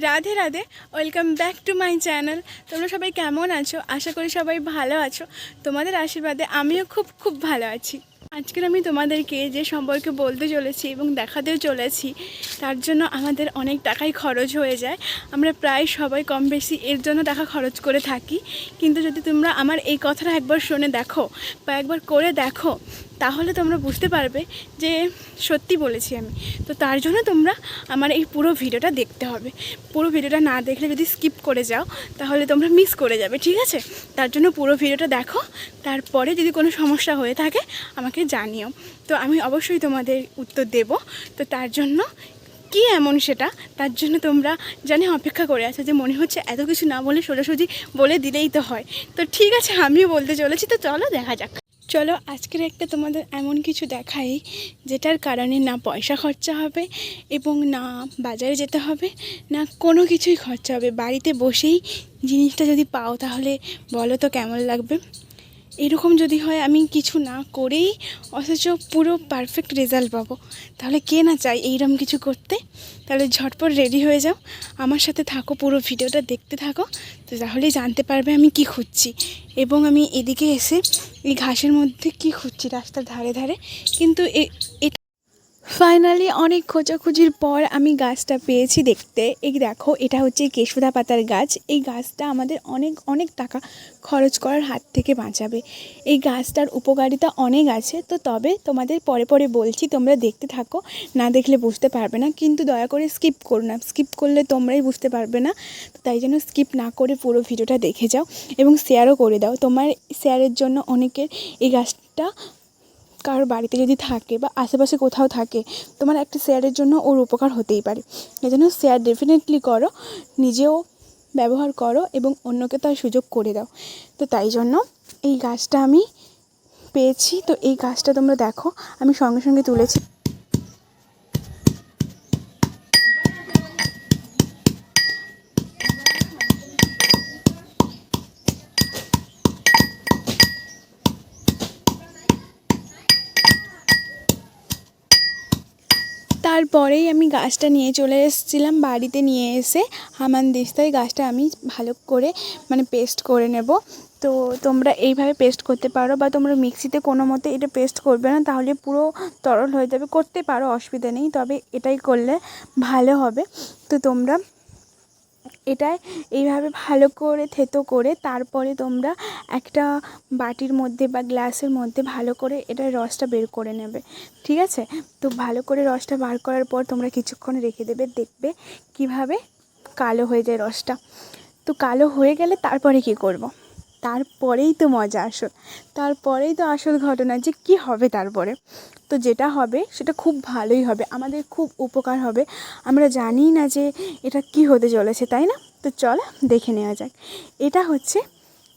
Radhe Radhe, welcome back to my channel. তোমরা সবাই কেমন আছো? আশা করি সবাই ভালো আছো। তোমাদের আশীর্বাদে আমিও খুব খুব ভালো আছি। আজকের আমি তোমাদেরকে যে সম্পর্কে বলতে চলেছি এবং দেখাতেও চলেছি, তার জন্য আমাদের অনেক টাকাই খরচ হয়ে যায়। আমরা প্রায় সবাই কম বেশি এর জন্য টাকা খরচ করে থাকি। কিন্তু যদি তোমরা আমার এই কথাটা একবার শুনে দেখো বা একবার করে দেখো, তাহলে তোমরা বুঝতে পারবে যে সত্যি বলেছি আমি। তো তার জন্য তোমরা আমার এই পুরো ভিডিওটা দেখতে হবে। পুরো ভিডিওটা না দেখলে যদি স্কিপ করে যাও তাহলে তোমরা মিস করে যাবে, ঠিক আছে? তার জন্য পুরো ভিডিওটা দেখো, তারপরে যদি কোনো সমস্যা হয়ে থাকে আমাকে জানিও। তো আমি অবশ্যই তোমাদের উত্তর দেব। তো তার জন্য কি এমন সেটা, তার জন্য তোমরা জানি অপেক্ষা করে আছো যে মনে হচ্ছে এত কিছু না বলে সোজাসুজি বলে দিলেই তো হয়। তো ঠিক আছে, আমিও বলতে চলেছি, তো চলো দেখা যাক। চলো আজকের একটা তোমাদের এমন কিছু দেখাই যেটার কারণে না পয়সা খরচা হবে এবং না বাজারে যেতে হবে, না কোনো কিছুই খরচা হবে। বাড়িতে বসেই জিনিসটা যদি পাও তাহলে বলো তো কেমন লাগবে। এরকম যদি হয় আমি কিছু না করেই অথচ পুরো পারফেক্ট রেজাল্ট পাবো, তাহলে কে না চাই এইরকম কিছু করতে? তাহলে ঝটপট রেডি হয়ে যাও, আমার সাথে থাকো, পুরো ভিডিওটা দেখতে থাকো। তো তাহলেই জানতে পারবে আমি কি খুঁজছি। এবং আমি এদিকে এসে এই ঘাসের মধ্যে কি খুঁজছি রাস্তার ধারে ধারে, কিন্তু ফাইনালি অনেক খোঁজাখুঁজির পর আমি গাছটা পেয়েছি দেখতে। এই দেখো, এটা হচ্ছে কেশোদা পাতার গাছ। এই গাছটা আমাদের অনেক অনেক টাকা খরচ করার হাত থেকে বাঁচাবে। এই গাছটার উপকারিতা অনেক আছে, তো তবে তোমাদের পরে পরে বলছি, তোমরা দেখতে থাকো, না দেখলে বুঝতে পারবে না। কিন্তু দয়া করে স্কিপ করো না, স্কিপ করলে তোমরাই বুঝতে পারবে না। তো তাই জন্য স্কিপ না করে পুরো ভিডিওটা দেখে যাও এবং শেয়ারও করে দাও। তোমার শেয়ারের জন্য অনেকের এই গাছটা কারোর বাড়িতে যদি থাকে বা আশেপাশে কোথাও থাকে, তোমার একটা শেয়ারের জন্য ওর উপকার হতেই পারে। এই জন্য শেয়ার ডেফিনেটলি করো, নিজেও ব্যবহার করো এবং অন্যকে তার সুযোগ করে দাও। তো তাই জন্য এই গাছটা আমি পেয়েছি। তো এই গাছটা তোমরা দেখো, আমি সঙ্গে সঙ্গে তুলেছি। তারপরেই আমি গাছটা নিয়ে চলে এসেছিলাম বাড়িতে। নিয়ে এসে হামানদিস্তায় গাছটা আমি ভালো করে পেস্ট করে নেব। তো তোমরা এইভাবে পেস্ট করতে পারো, বা তোমরা মিক্সিতে কোনো মতে এটা পেস্ট করবে না, তাহলে পুরো তরল হয়ে যাবে। করতে পারো, অসুবিধা নেই, তবে এটাই করলে ভালো হবে। তো তোমরা এটাই এইভাবে ভালো করে থেতো করে তারপরে তোমরা একটা বাটির মধ্যে বা গ্লাসের মধ্যে ভালো করে এটার রসটা বের করে নেবে, ঠিক আছে? তো ভালো করে রসটা বার করার পর তোমরা কিছুক্ষণ রেখে দেবে, দেখবে কিভাবে কালো হয়ে যায় রসটা। তো কালো হয়ে গেলে তারপরে কি করব? তারপরেই তো মজা আসল, তারপরেই তো আসল ঘটনা যে কি হবে তারপরে। তো যেটা হবে সেটা খুব ভালোই হবে, আমাদের খুব উপকার হবে। আমরা জানি না যে এটা কি হতে চলেছে, তাই না? তো চলো দেখে নেওয়া যাক। এটা হচ্ছে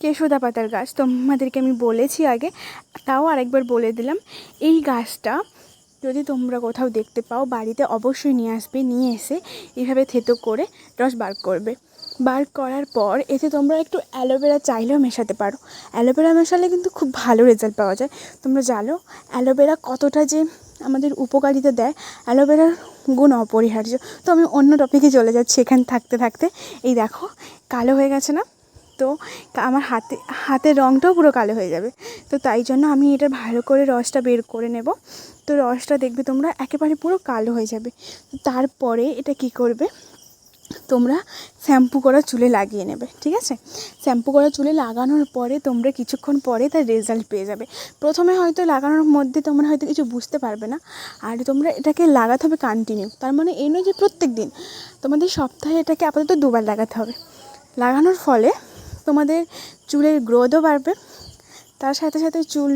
কেশোদা পাতার গাছ, তোমাদেরকে আমি বলেছি আগে, তাও আরেকবার বলে দিলাম। এই গাছটা যদি তোমরা কোথাও দেখতে পাও, বাড়িতে অবশ্যই নিয়ে আসবে। নিয়ে এসে এইভাবে থেতো করে রস বার করবে। বার করার পর এতে তোমরা একটু অ্যালোভেরা চাইলেও মেশাতে পারো। অ্যালোভেরা মেশালে কিন্তু খুব ভালো রেজাল্ট পাওয়া যায়। তোমরা জানো অ্যালোভেরা কতটা যে আমাদের উপকারিতা দেয়, অ্যালোভেরার গুণ অপরিহার্য। তো আমি অন্য টপিকে চলে যাচ্ছি এখানে থাকতে থাকতে। এই দেখো কালো হয়ে গেছে না? তো আমার হাতের রঙটাও পুরো কালো হয়ে যাবে। তো তাই জন্য আমি এটা ভালো করে রসটা বের করে নেব। তো রসটা দেখবে তোমরা একেবারে পুরো কালো হয়ে যাবে। তারপরে এটা কি করবে, তোমরা শ্যাম্পু করা চুলে লাগিয়ে নেবে, ঠিক আছে? শ্যাম্পু করা চুলে লাগানোর পরে তোমরা কিছুক্ষণ পরে তার রেজাল্ট পেয়ে যাবে। প্রথমে হয়তো লাগানোর মধ্যে তোমরা হয়তো কিছু বুঝতে পারবে না, আর তোমরা এটাকে লাগাতে হবে কন্টিনিউ। তার মানে এই নয় যে প্রত্যেক দিন, তোমাদের সপ্তাহে এটাকে আপাতত 2বার লাগাতে হবে। লাগানোর ফলে তোমাদের চুলের গ্রোথও বাড়বে, তার সাথে সাথে চুল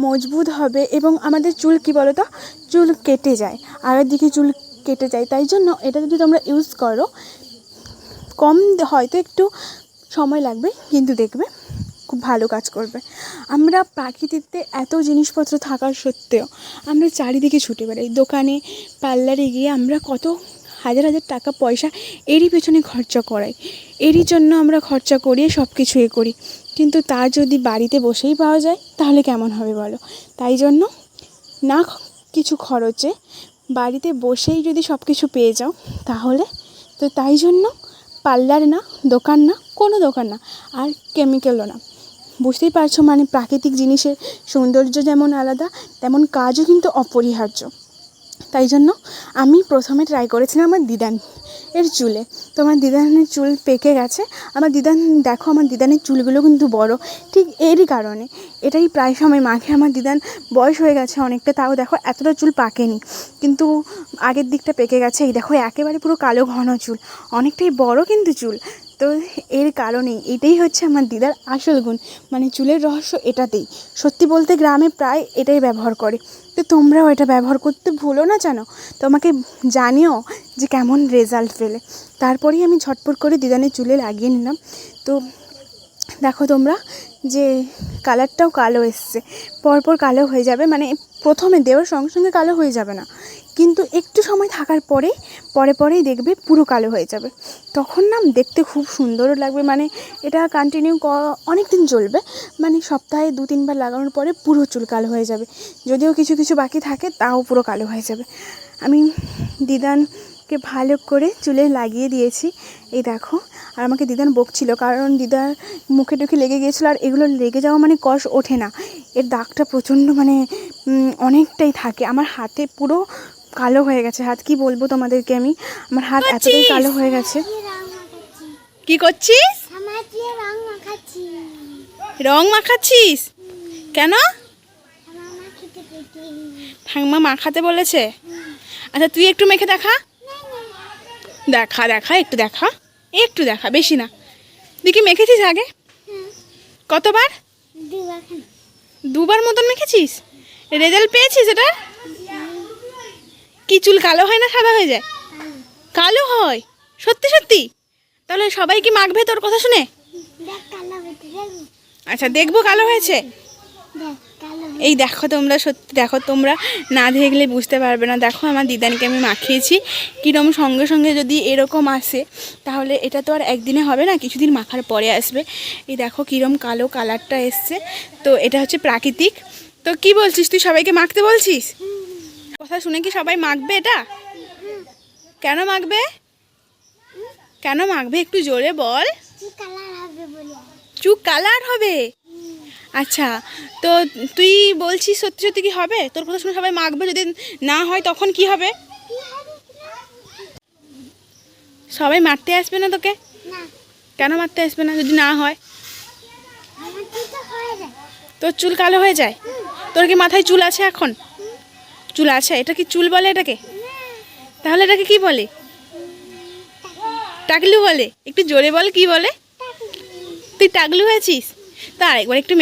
মজবুত হবে। এবং আমাদের চুল কি বলো তো, চুল কেটে যায়, আগের দিকে চুল কেটে যায়। তাই জন্য এটা যদি তোমরা ইউজ করো, কম হয়তো একটু সময় লাগবে, কিন্তু দেখবে খুব ভালো কাজ করবে। আমরা প্রাকৃতিকতে এত জিনিসপত্র থাকার সত্ত্বেও আমরা চারিদিকে ছুটে বেড়াই, দোকানে পার্লারে গিয়ে আমরা কত হাজার হাজার টাকা পয়সা এরই পেছনে খরচা করাই, এরই জন্য আমরা খরচা করিয়ে সব কিছু করি। কিন্তু তা যদি বাড়িতে বসেই পাওয়া যায় তাহলে কেমন হবে বলো? তাই জন্য না কিছু খরচে বাড়িতে বসেই যদি সব কিছু পেয়ে যাও তাহলে, তো তাই জন্য পার্লার না, দোকান না, কোনো দোকান না, আর কেমিক্যালও না। বুঝতেই পারছো, মানে প্রাকৃতিক জিনিসের সৌন্দর্য যেমন আলাদা, তেমন কাজও কিন্তু অপরিহার্য। তাই জন্য আমি প্রথমে ট্রাই করেছিলাম আমার দিদান এর চুলে। তো আমার দিদানের চুল পেকে গেছে। আমার দিদান, দেখো আমার দিদানের চুলগুলো কিন্তু বড়, ঠিক এরই কারণে। এটাই প্রায় সময় মাখে। আমার দিদান বয়স হয়ে গেছে অনেকটা, তাও দেখো এতটা চুল পাকেনি, কিন্তু আগের দিকটা পেকে গেছে। এই দেখো একেবারে পুরো কালো ঘন চুল, অনেকটাই বড় কিন্তু চুল। তো এর কারণেই, এটাই হচ্ছে আমার দিদার আসল গুণ, মানে চুলের রহস্য এটাতেই। সত্যি বলতে গ্রামে প্রায় এটাই ব্যবহার করে। তো তোমরাও এটা ব্যবহার করতে ভুলো না জানো। তোমাকে জানিও যে কেমন রেজাল্ট পেলে। তারপরেই আমি ঝটপট করে দিদানের চুলে লাগিয়ে নিলাম। তো দেখো তোমরা যে কালারটাও কালো এসছে, পরপর কালো হয়ে যাবে, মানে প্রথমে দেওয়ার সঙ্গে সঙ্গে কালো হয়ে যাবে না, কিন্তু একটু সময় থাকার পরেই দেখবে পুরো কালো হয়ে যাবে। তখন না দেখতে খুব সুন্দরও লাগবে। মানে এটা কন্টিনিউ অনেক দিন চলবে, মানে সপ্তাহে 2-3 বার লাগানোর পরে পুরো চুল কালো হয়ে যাবে। যদিও কিছু কিছু বাকি থাকে, তাও পুরো কালো হয়ে যাবে। আমি দিদানকে ভালো করে চুলে লাগিয়ে দিয়েছি, এই দেখো। আর আমাকে দিদান বকছিল, কারণ দিদার মুখে টুখে লেগে গিয়েছিলো। আর এগুলো লেগে যাওয়া মানে কষ ওঠে না, এর দাগটা প্রচণ্ড মানে অনেকটাই থাকে। আমার হাতে পুরো কালো হয়ে গেছে হাত, কি বলবো তোমাদেরকে আমি, আমার হাত এতটাই কালো হয়ে গেছে। কি করছিস? রং মাখাচ্ছিস কেন? ঠাম্মা মাখাতে বলেছে? আচ্ছা তুই একটু মেখে দেখা, একটু দেখা, বেশি না। তুই কি মেখেছিস আগে? কতবার? 2বার মতন মেখেছিস। রেজাল্ট পেয়েছিস এটা? কি চুল কালো হয় না সাদা হয়ে যায়? কালো হয় সত্যি সত্যি? তাহলে সবাই কি মাখবে তোর কথা শুনে? আচ্ছা দেখবো কালো হয়েছে। এই দেখো তোমরা, সত্যি দেখো, তোমরা না দেখলে বুঝতে পারবে না। দেখো আমার দিদানিকে আমি মাখিয়েছি কীরকম, সঙ্গে সঙ্গে যদি এরকম আসে তাহলে এটা তো আর একদিনে হবে না, কিছুদিন মাখার পরে আসবে। এই দেখো কীরকম কালো কালারটা এসছে। তো এটা হচ্ছে প্রাকৃতিক। তো কি বলছিস, তুই সবাইকে মাখতে বলছিস? কথা শুনে কি সবাই মাখবে এটা? কেন মাখবে? কেন মাখবে একটু জোরে বল। চুল কালার হবে? আচ্ছা, তো তুই বলছিস সত্যি সত্যি কি হবে? তোর কথা শুনে সবাই মাখবে, যদি না হয় তখন কি হবে? সবাই মারতে আসবে না তোকে? কেন মারতে আসবে না যদি না হয়? তোর চুল কালো হয়ে যায়? তোর কি মাথায় চুল আছে এখন? চুল আছে? এটা কি চুল বলে এটাকে? তাহলে এটাকে কি বলে? টাকলু বলে? একটু জোরে বল, কি বলে? তুই টাকলু হয়েছিস? তা আরেকবার একটু।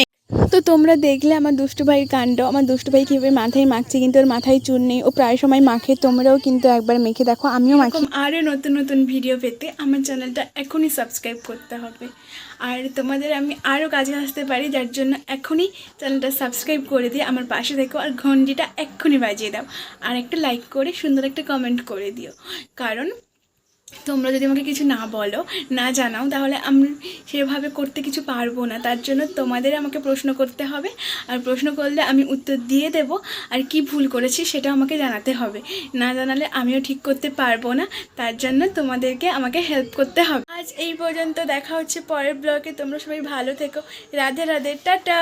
তো তোমরা দেখলে আমার দুষ্টু ভাইয়ের কাণ্ড, আমার দুষ্টু ভাই কীভাবে মাথায় মাখছে, কিন্তু ওর মাথায় চুল নেই, ও প্রায় সময় মাখে। তোমরাও কিন্তু একবার মেখে দেখো, আমিও মাখি। আরও নতুন নতুন ভিডিও পেতে আমার চ্যানেলটা এখনই সাবস্ক্রাইব করতে হবে। আর তোমাদের আমি আরও কাজে আসতে পারি, যার জন্য এখনই চ্যানেলটা সাবস্ক্রাইব করে দিয়ে আমার পাশে থেকো, আর ঘন্টিটা এক্ষুনি বাজিয়ে দাও, আর একটা লাইক করে সুন্দর একটা কমেন্ট করে দিও। কারণ তোমরা যদি আমাকে কিছু না বলো, না জানাও, তাহলে আমি সেভাবে করতে কিছু পারবো না। তার জন্য তোমাদের আমাকে প্রশ্ন করতে হবে, আর প্রশ্ন করলে আমি উত্তর দিয়ে দেব। আর কি ভুল করেছি সেটা আমাকে জানাতে হবে, না জানালে আমিও ঠিক করতে পারবো না। তার জন্য তোমাদেরকে আমাকে হেল্প করতে হবে। আজ এই পর্যন্ত, দেখা হচ্ছে পরের ব্লগে। তোমরা সবাই ভালো থেকো। রাধে রাধে, টাটা।